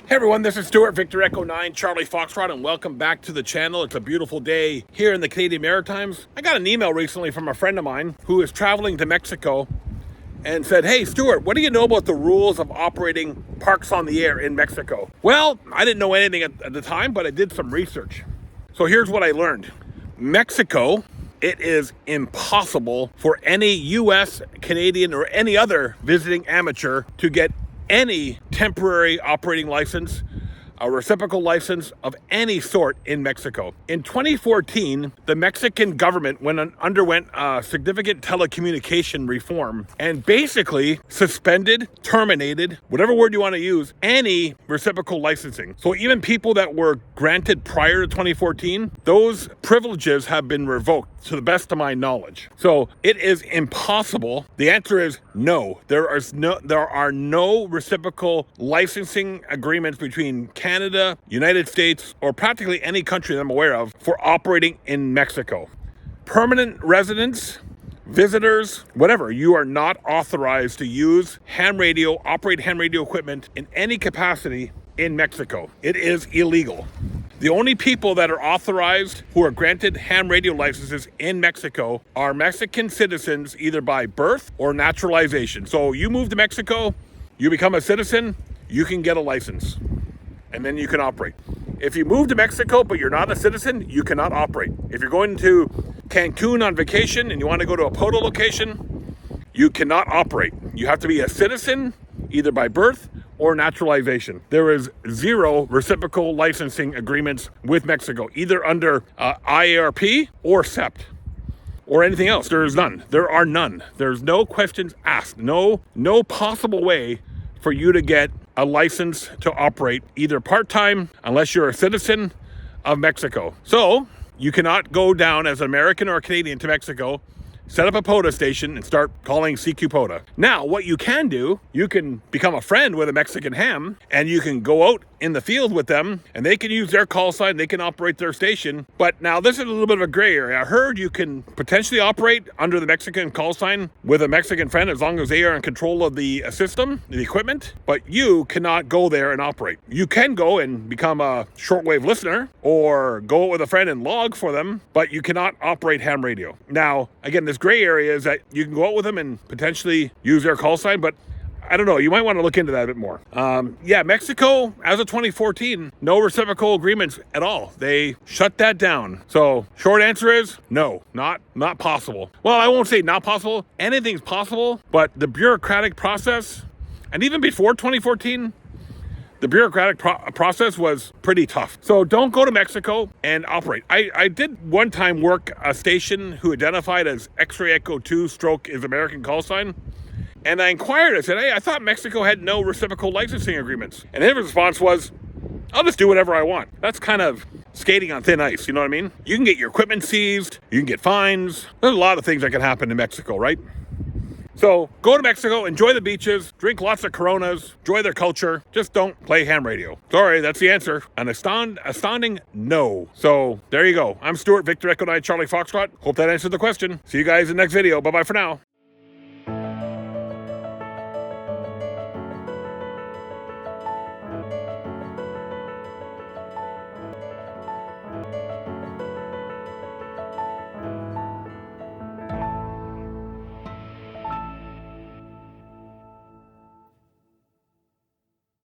Hey everyone, this is Stuart, Victor Echo 9, Charlie Foxtrot, and welcome back to the channel. It's a beautiful day here in the Canadian Maritimes. I got an email recently from a friend of mine who is traveling to Mexico and said, hey Stuart, what do you know about the rules of operating parks on the air in Mexico? Well, I didn't know anything at the time, but I did some research. So here's what I learned. Mexico, it is impossible for any US, Canadian, or any other visiting amateur to get any temporary operating license, a reciprocal license of any sort in Mexico. In 2014, the Mexican government underwent a significant telecommunication reform and basically suspended, terminated, whatever word you want to use, any reciprocal licensing. So even people that were granted prior to 2014, those privileges have been revoked to the best of my knowledge. So it is impossible. The answer is no. There are no reciprocal licensing agreements between Canada, United States, or practically any country that I'm aware of for operating in Mexico. Permanent residents, visitors, whatever, you are not authorized to use operate ham radio equipment in any capacity in Mexico. It is illegal. The only people that are authorized who are granted ham radio licenses in Mexico are Mexican citizens, either by birth or naturalization. So you move to Mexico, you become a citizen, you can get a license, and then you can operate. If you move to Mexico but you're not a citizen, you cannot operate. If you're going to Cancun on vacation and you want to go to a POTA location, you cannot operate. You have to be a citizen, either by birth or naturalization. There is zero reciprocal licensing agreements with Mexico, either under IARP or CEPT or anything else. There is none. There are none. There's no questions asked. No possible way for you to get a license to operate either part-time unless you're a citizen of Mexico. So you cannot go down as an American or a Canadian to Mexico, set up a POTA station and start calling CQ POTA. Now, what you can do, you can become a friend with a Mexican ham and you can go out in the field with them and they can use their call sign, they can operate their station. But now this is a little bit of a gray area. I heard you can potentially operate under the Mexican call sign with a Mexican friend as long as they are in control of the system, the equipment, but you cannot go there and operate. You can go and become a shortwave listener or go out with a friend and log for them, but you cannot operate ham radio. Now, again, this gray area is that you can go out with them and potentially use their call sign, but I don't know, you might want to look into that a bit more. Mexico, as of 2014, no reciprocal agreements at all. They shut that down. So short answer is no, not possible. Well, I won't say not possible. Anything's possible, but the bureaucratic process, and even before 2014, the bureaucratic process was pretty tough. So don't go to Mexico and operate. I did one time work a station who identified as X-ray Echo 2 stroke is American call sign. And I inquired, I said, hey, I thought Mexico had no reciprocal licensing agreements. And his response was, I'll just do whatever I want. That's kind of skating on thin ice, you know what I mean? You can get your equipment seized, you can get fines. There's a lot of things that can happen in Mexico, right? So go to Mexico, enjoy the beaches, drink lots of Coronas, enjoy their culture. Just don't play ham radio. Sorry, that's the answer. An astounding no. So there you go. I'm Stuart, Victor Echo 9, Charlie Foxtrot. Hope that answered the question. See you guys in the next video. Bye-bye for now.